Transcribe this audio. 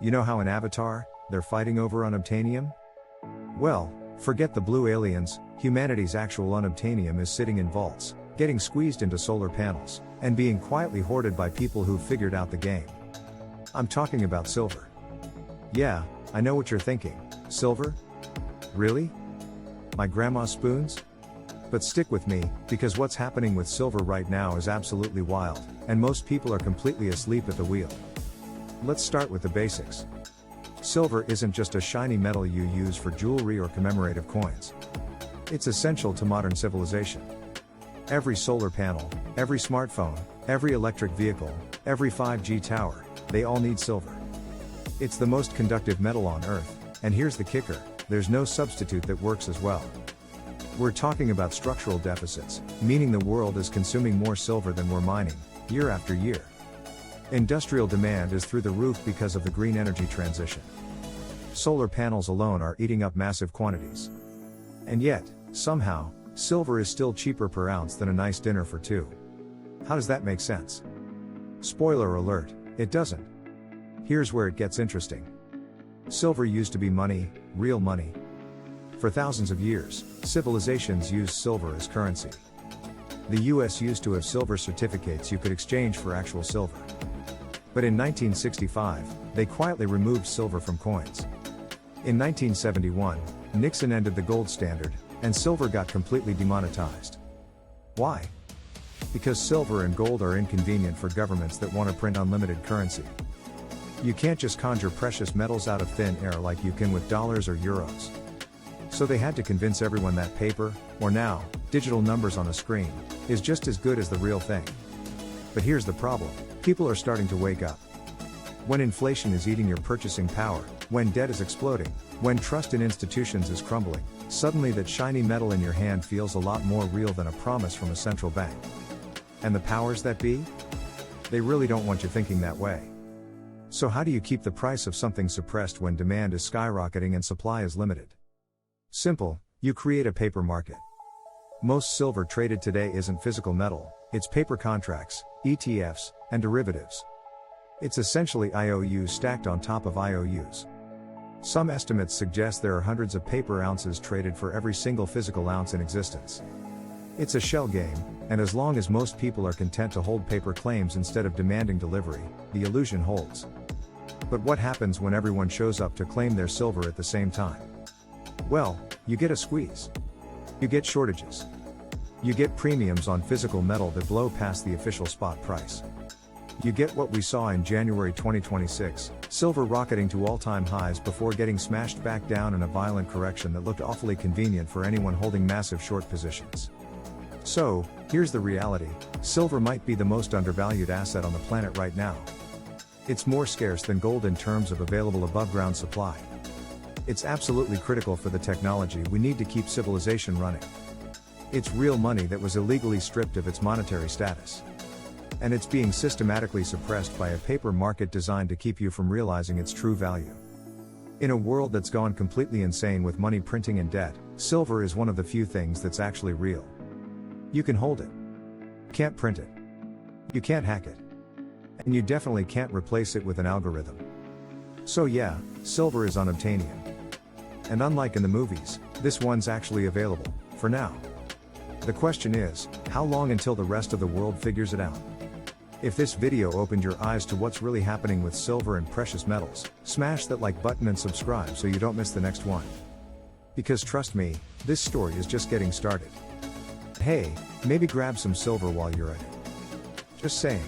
You know how in Avatar, they're fighting over unobtainium? Well, forget the blue aliens, humanity's actual unobtainium is sitting in vaults, getting squeezed into solar panels, and being quietly hoarded by people who've figured out the game. I'm talking about silver. Yeah, I know what you're thinking. Silver? Really? My grandma's spoons? But stick with me, because what's happening with silver right now is absolutely wild, and most people are completely asleep at the wheel. Let's start with the basics. Silver isn't just a shiny metal you use for jewelry or commemorative coins. It's essential to modern civilization. Every solar panel, every smartphone, every electric vehicle, every 5G tower, they all need silver. It's the most conductive metal on Earth, and here's the kicker, there's no substitute that works as well. We're talking about structural deficits, meaning the world is consuming more silver than we're mining, year after year. Industrial demand is through the roof because of the green energy transition. Solar panels alone are eating up massive quantities. And yet, somehow, silver is still cheaper per ounce than a nice dinner for two. How does that make sense? Spoiler alert, it doesn't. Here's where it gets interesting. Silver used to be money, real money. For thousands of years, civilizations used silver as currency. The US used to have silver certificates you could exchange for actual silver. But in 1965, they quietly removed silver from coins. In 1971, Nixon ended the gold standard, and silver got completely demonetized. Why? Because silver and gold are inconvenient for governments that want to print unlimited currency. You can't just conjure precious metals out of thin air like you can with dollars or euros. So they had to convince everyone that paper, or now, digital numbers on a screen, is just as good as the real thing. But here's the problem, people are starting to wake up. When inflation is eating your purchasing power, when debt is exploding, when trust in institutions is crumbling, suddenly that shiny metal in your hand feels a lot more real than a promise from a central bank. And the powers that be? They really don't want you thinking that way. So how do you keep the price of something suppressed when demand is skyrocketing and supply is limited? Simple, you create a paper market. Most silver traded today isn't physical metal, it's paper contracts, ETFs, and derivatives. It's essentially IOUs stacked on top of IOUs. Some estimates suggest there are hundreds of paper ounces traded for every single physical ounce in existence. It's a shell game, and as long as most people are content to hold paper claims instead of demanding delivery, the illusion holds. But what happens when everyone shows up to claim their silver at the same time? Well, you get a squeeze. You get shortages. You get premiums on physical metal that blow past the official spot price. You get what we saw in January 2026, silver rocketing to all-time highs before getting smashed back down in a violent correction that looked awfully convenient for anyone holding massive short positions. So, here's the reality, silver might be the most undervalued asset on the planet right now. It's more scarce than gold in terms of available above-ground supply. It's absolutely critical for the technology we need to keep civilization running. It's real money that was illegally stripped of its monetary status. And it's being systematically suppressed by a paper market designed to keep you from realizing its true value. In a world that's gone completely insane with money printing and debt, silver is one of the few things that's actually real. You can hold it. Can't print it. You can't hack it. And you definitely can't replace it with an algorithm. So yeah, silver is unobtainium. And unlike in the movies, this one's actually available, for now. The question is, how long until the rest of the world figures it out? If this video opened your eyes to what's really happening with silver and precious metals, smash that like button and subscribe so you don't miss the next one. Because trust me, this story is just getting started. Hey, maybe grab some silver while you're at it. Just saying.